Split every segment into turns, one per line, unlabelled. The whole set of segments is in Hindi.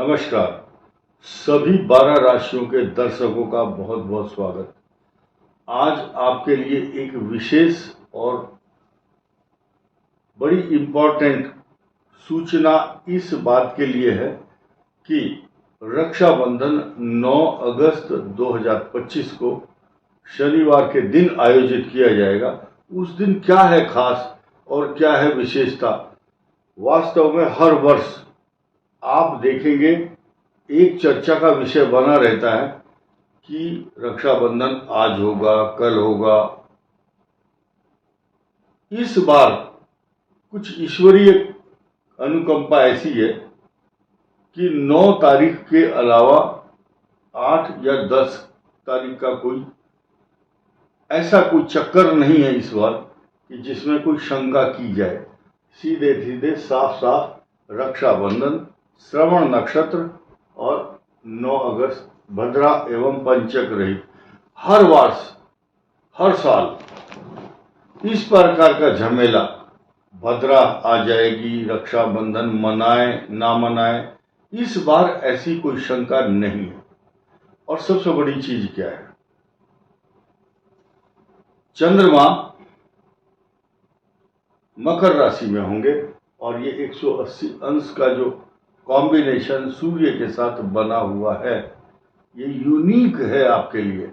नमस्कार। सभी 12 राशियों के दर्शकों का बहुत बहुत स्वागत। आज आपके लिए एक विशेष और बड़ी इम्पोर्टेंट सूचना इस बात के लिए है कि रक्षाबंधन 9 अगस्त 2025 को शनिवार के दिन आयोजित किया जाएगा। उस दिन क्या है खास और क्या है विशेषता? वास्तव में हर वर्ष आप देखेंगे एक चर्चा का विषय बना रहता है कि रक्षाबंधन आज होगा, कल होगा। इस बार कुछ ईश्वरीय अनुकंपा ऐसी है कि 9 तारीख के अलावा 8 या 10 तारीख का ऐसा कोई चक्कर नहीं है इस बार कि जिसमें कोई शंका की जाए। सीधे सीधे साफ साफ रक्षाबंधन, श्रवण नक्षत्र और 9 अगस्त भद्रा एवं पंचक रहित। हर वर्ष हर साल इस प्रकार का झमेला, भद्रा आ जाएगी, रक्षाबंधन मनाए ना मनाए, इस बार ऐसी कोई शंका नहीं है। और सबसे बड़ी चीज क्या है, चंद्रमा मकर राशि में होंगे और ये 180 अंश का जो कॉम्बिनेशन सूर्य के साथ बना हुआ है, ये यूनिक है आपके लिए।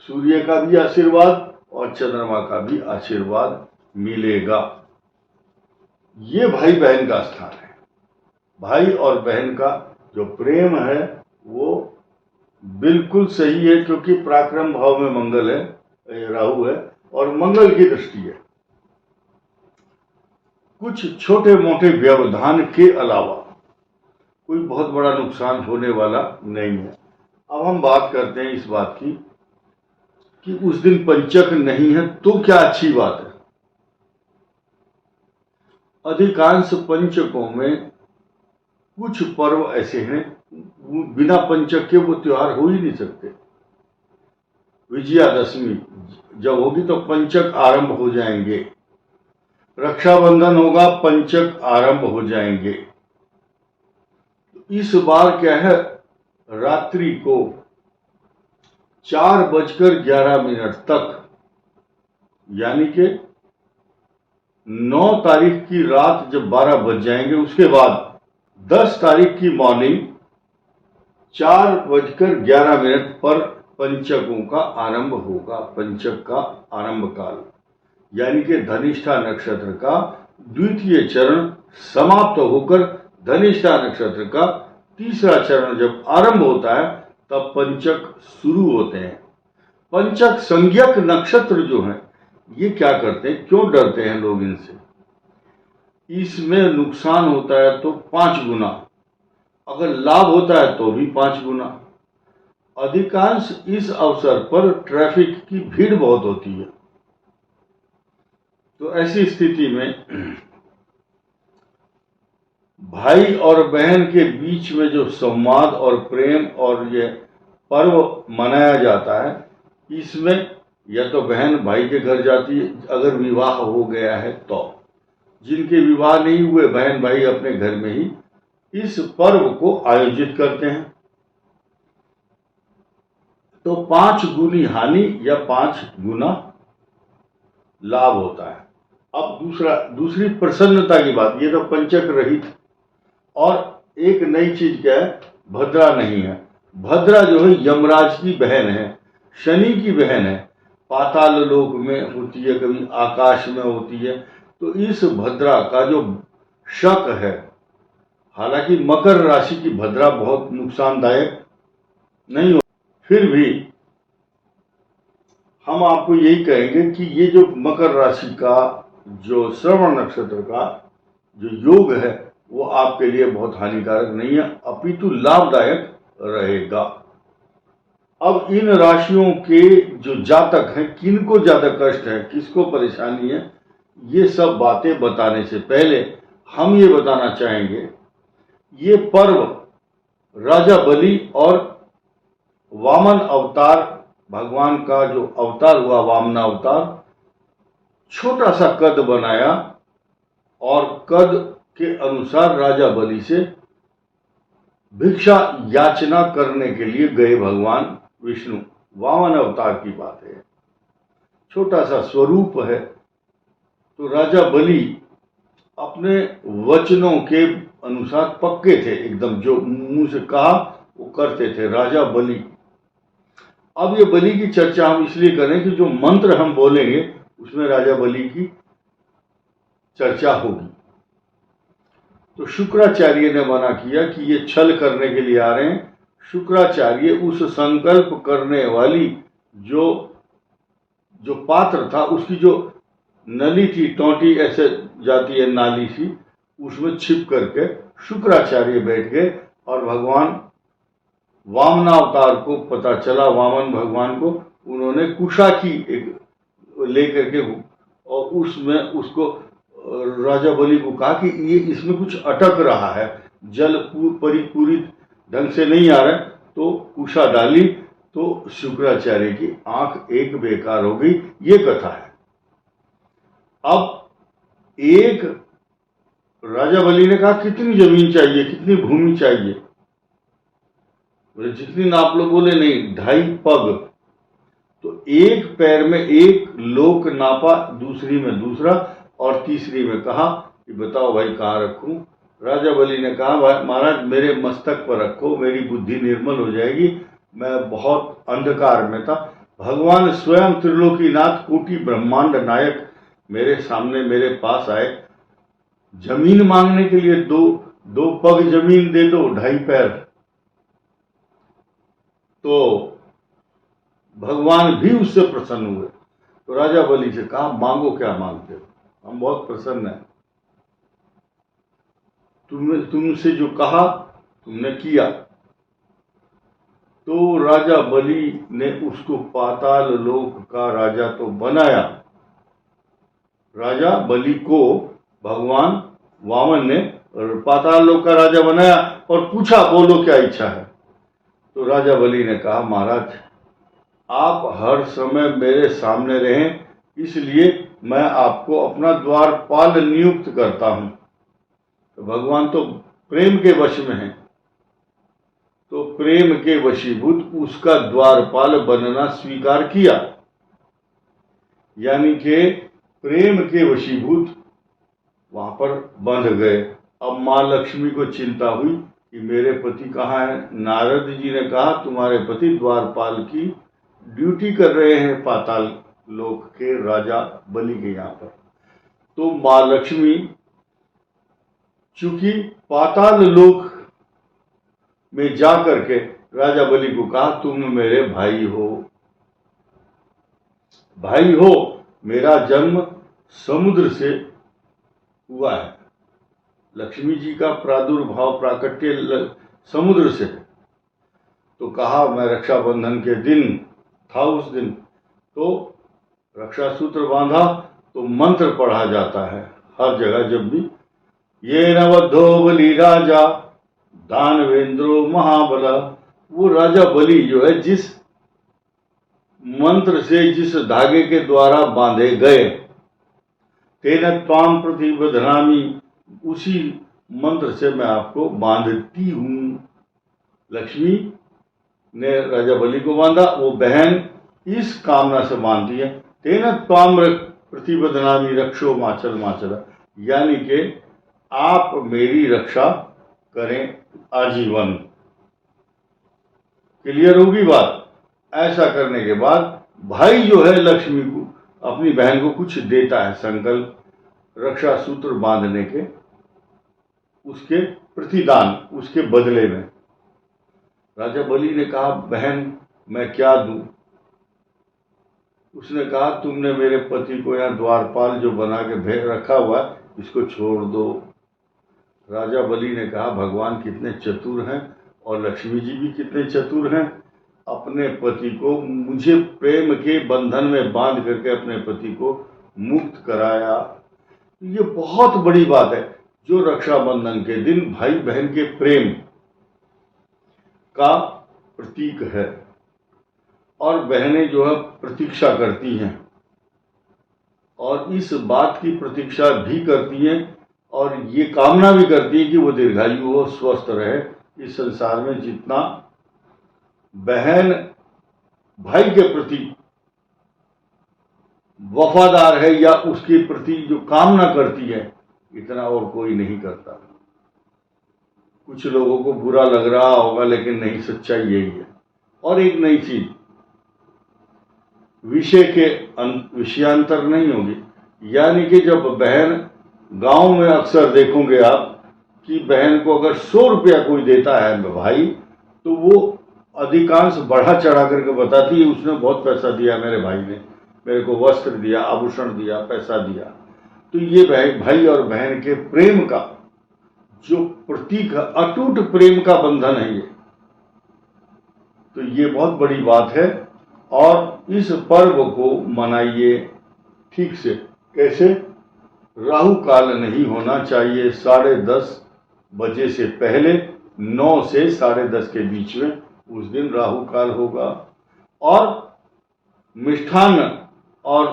सूर्य का भी आशीर्वाद और चंद्रमा का भी आशीर्वाद मिलेगा। ये भाई बहन का स्थान है। भाई और बहन का जो प्रेम है वो बिल्कुल सही है, क्योंकि पराक्रम भाव में मंगल है, राहु है और मंगल की दृष्टि है। कुछ छोटे मोटे व्यवधान के अलावा कोई बहुत बड़ा नुकसान होने वाला नहीं है। अब हम बात करते हैं इस बात की कि उस दिन पंचक नहीं है तो क्या अच्छी बात है। अधिकांश पंचकों में कुछ पर्व ऐसे हैं बिना पंचक के वो त्योहार हो ही नहीं सकते। विजयादशमी जब होगी तो पंचक आरंभ हो जाएंगे, रक्षाबंधन होगा, पंचक आरंभ हो जाएंगे। इस बार क्या है, रात्रि को 4:11 तक, यानी कि 9 तारीख की रात जब 12 बज जाएंगे, उसके बाद 10 तारीख की मॉर्निंग 4:11 पर पंचकों का आरंभ होगा। पंचक का आरंभ काल यानी कि धनिष्ठा नक्षत्र का द्वितीय चरण समाप्त होकर धनिष्ठा नक्षत्र का तीसरा चरण जब आरंभ होता है तब पंचक शुरू होते हैं। पंचक संज्ञक नक्षत्र जो हैं ये क्या करते हैं, क्यों डरते हैं लोग इनसे? इसमें नुकसान होता है तो 5 गुना, अगर लाभ होता है तो भी 5 गुना। अधिकांश इस अवसर पर ट्रैफिक की भीड़ बहुत होती है। तो ऐसी स्थिति में भाई और बहन के बीच में जो संवाद और प्रेम और ये पर्व मनाया जाता है, इसमें या तो बहन भाई के घर जाती है अगर विवाह हो गया है तो, जिनके विवाह नहीं हुए बहन भाई अपने घर में ही इस पर्व को आयोजित करते हैं। तो 5 गुनी हानि या 5 गुना लाभ होता है। अब दूसरी प्रसन्नता की बात, ये तो पंचक रहित। और एक नई चीज क्या है, भद्रा नहीं है। भद्रा जो है यमराज की बहन है, शनि की बहन है, पाताल लोक में होती है, कभी आकाश में होती है। तो इस भद्रा का जो शक है, हालांकि मकर राशि की भद्रा बहुत नुकसानदायक नहीं हो, फिर भी हम आपको यही कहेंगे कि ये जो मकर राशि का जो श्रवण नक्षत्र का जो योग है वो आपके लिए बहुत हानिकारक नहीं है, अपितु लाभदायक रहेगा। अब इन राशियों के जो जातक हैं, किनको ज्यादा कष्ट है, किसको परेशानी है, ये सब बातें बताने से पहले हम ये बताना चाहेंगे, ये पर्व राजा बलि और वामन अवतार, भगवान का जो अवतार हुआ वामना अवतार, छोटा सा कद बनाया और कद के अनुसार राजा बलि से भिक्षा याचना करने के लिए गए भगवान विष्णु। वामन अवतार की बात है, छोटा सा स्वरूप है। तो राजा बलि अपने वचनों के अनुसार पक्के थे एकदम, जो मुंह से कहा वो करते थे राजा बलि। अब ये बलि की चर्चा हम इसलिए करें कि जो मंत्र हम बोलेंगे उसमें राजा बलि की चर्चा होगी। तो शुक्राचार्य ने मना किया कि ये छल करने के लिए आ रहे हैं। शुक्राचार्य उस संकल्प करने वाली जो जो पात्र था, उसकी जो नली थी, टोंटी ऐसे जाती है नाली सी, उसमें छिप करके शुक्राचार्य बैठ गए। और भगवान वामनावतार को पता चला, वामन भगवान को, उन्होंने कुशा की एक लेकर के, और उसमें उसको राजा बलि को कहा कि ये इसमें कुछ अटक रहा है, जल पूरी ढंग से नहीं आ रहा है। तो कुशा डाली तो शुक्राचार्य की आंख एक बेकार हो गई। ये कथा है। अब एक राजा बलि ने कहा कितनी जमीन चाहिए, कितनी भूमि चाहिए? बोले जितनी नाप लो। बोले नहीं, 2.5 पग। तो एक पैर में एक लोक नापा, दूसरी में दूसरा, और तीसरी में कहा कि बताओ भाई कहाँ रखूं? राजा बलि ने कहा महाराज मेरे मस्तक पर रखो, मेरी बुद्धि निर्मल हो जाएगी, मैं बहुत अंधकार में था। भगवान स्वयं त्रिलोकीनाथ कोटि ब्रह्मांड नायक मेरे सामने मेरे पास आए, जमीन मांगने के लिए। दो पग जमीन दे दो, 2.5 पैर। तो भगवान भी उससे प्रसन्न हुए। तो राजा बलि से कहा मांगो, क्या मांगते हो? हम बहुत प्रसन्न हैं, तुमसे जो कहा तुमने किया। तो राजा बलि ने उसको पाताल लोक का राजा तो बनाया। राजा बलि को भगवान वामन ने पाताल लोक का राजा बनाया और पूछा बोलो क्या इच्छा है? तो राजा बलि ने कहा महाराज आप हर समय मेरे सामने रहें, इसलिए मैं आपको अपना द्वारपाल नियुक्त करता हूं। तो भगवान तो प्रेम के वश में है, तो प्रेम के वशीभूत उसका द्वारपाल बनना स्वीकार किया। यानी कि प्रेम के वशीभूत वहां पर बंध गए। अब मां लक्ष्मी को चिंता हुई कि मेरे पति कहाँ है? नारद जी ने कहा तुम्हारे पति द्वारपाल की ड्यूटी कर रहे हैं पाताल लोक के राजा बलि के यहाँ पर। तो मां लक्ष्मी चूंकि पाताल लोक में जा करके राजा बलि को कहा तुम मेरे भाई हो, भाई हो, मेरा जन्म समुद्र से हुआ है। लक्ष्मी जी का प्रादुर्भाव प्राकट्य समुद्र से है। तो कहा मैं रक्षाबंधन के दिन था, उस दिन तो रक्षा सूत्र बांधा, तो मंत्र पढ़ा जाता है हर जगह। जब भी ये नवद्धो बलि राजा दानवेंद्रो महाबला, वो राजा बलि जो है जिस मंत्र से, जिस धागे के द्वारा बांधे गए, तेन त्वाम प्रतिबध्नामि, उसी मंत्र से मैं आपको बांधती हूं। लक्ष्मी ने राजा बलि को बांधा, वो बहन इस कामना से बांधती है। तेन त्वाम प्रतिबध्नामि रक्षो माचल माचला, यानी कि आप मेरी रक्षा करें आजीवन। क्लियर होगी बात? ऐसा करने के बाद भाई जो है लक्ष्मी को, अपनी बहन को कुछ देता है संकल्प, रक्षा सूत्र बांधने के, उसके प्रतिदान, उसके बदले में। राजा बलि ने कहा बहन मैं क्या दूं? उसने कहा तुमने मेरे पति को यहाँ द्वारपाल जो बना के भेज रखा हुआ है, इसको छोड़ दो। राजा बलि ने कहा भगवान कितने चतुर हैं और लक्ष्मी जी भी कितने चतुर हैं, अपने पति को, मुझे प्रेम के बंधन में बांध करके अपने पति को मुक्त कराया। ये बहुत बड़ी बात है, जो रक्षाबंधन के दिन भाई बहन के प्रेम का प्रतीक है। और बहनें जो है प्रतीक्षा करती हैं, और इस बात की प्रतीक्षा भी करती हैं, और ये कामना भी करती है कि वो दीर्घायु हो, स्वस्थ रहे, इस संसार में जितना बहन भाई के प्रति वफादार है या उसके प्रति जो कामना करती है, इतना और कोई नहीं करता। कुछ लोगों को बुरा लग रहा होगा, लेकिन नहीं, सच्चाई यही है। और एक नई चीज, विषय के विषयांतर नहीं होगी, यानी कि जब बहन, गांव में अक्सर देखोगे आप कि बहन को अगर 100 रुपया कोई देता है भाई, तो वो अधिकांश बढ़ा चढ़ा करके बताती है उसने बहुत पैसा दिया, मेरे भाई ने मेरे को वस्त्र दिया, आभूषण दिया, पैसा दिया। तो ये भाई और बहन के प्रेम का जो प्रतीक है, अटूट प्रेम का बंधन है ये। तो ये बहुत बड़ी बात है और इस पर्व को मनाइए ठीक से। कैसे? राहु काल नहीं होना चाहिए 10:30 बजे से पहले, 9 से 10:30 के बीच में उस दिन राहु काल होगा। और मिष्ठान्न और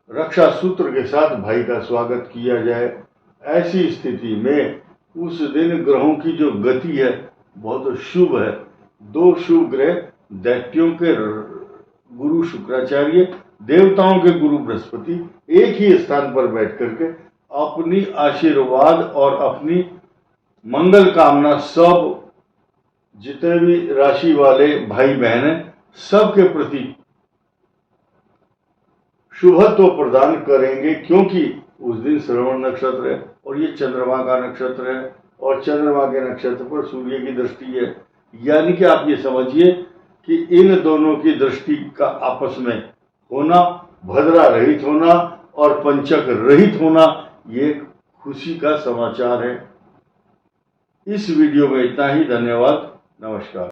रक्षा सूत्र के साथ भाई का स्वागत किया जाए। ऐसी स्थिति में उस दिन ग्रहों की जो गति है बहुत शुभ है। 2 शुभ ग्रह, दैत्यों के गुरु शुक्राचार्य, देवताओं के गुरु बृहस्पति एक ही स्थान पर बैठ करके अपनी आशीर्वाद और अपनी मंगल कामना सब जितने भी राशि वाले भाई बहन हैं सबके प्रति शुभत्व प्रदान करेंगे, क्योंकि उस दिन श्रवण नक्षत्र है और ये चंद्रमा का नक्षत्र है और चंद्रमा के नक्षत्र पर सूर्य की दृष्टि है। यानी कि आप ये समझिए कि इन दोनों की दृष्टि का आपस में होना, भद्रा रहित होना और पंचक रहित होना, ये खुशी का समाचार है। इस वीडियो में इतना ही। धन्यवाद, नमस्कार।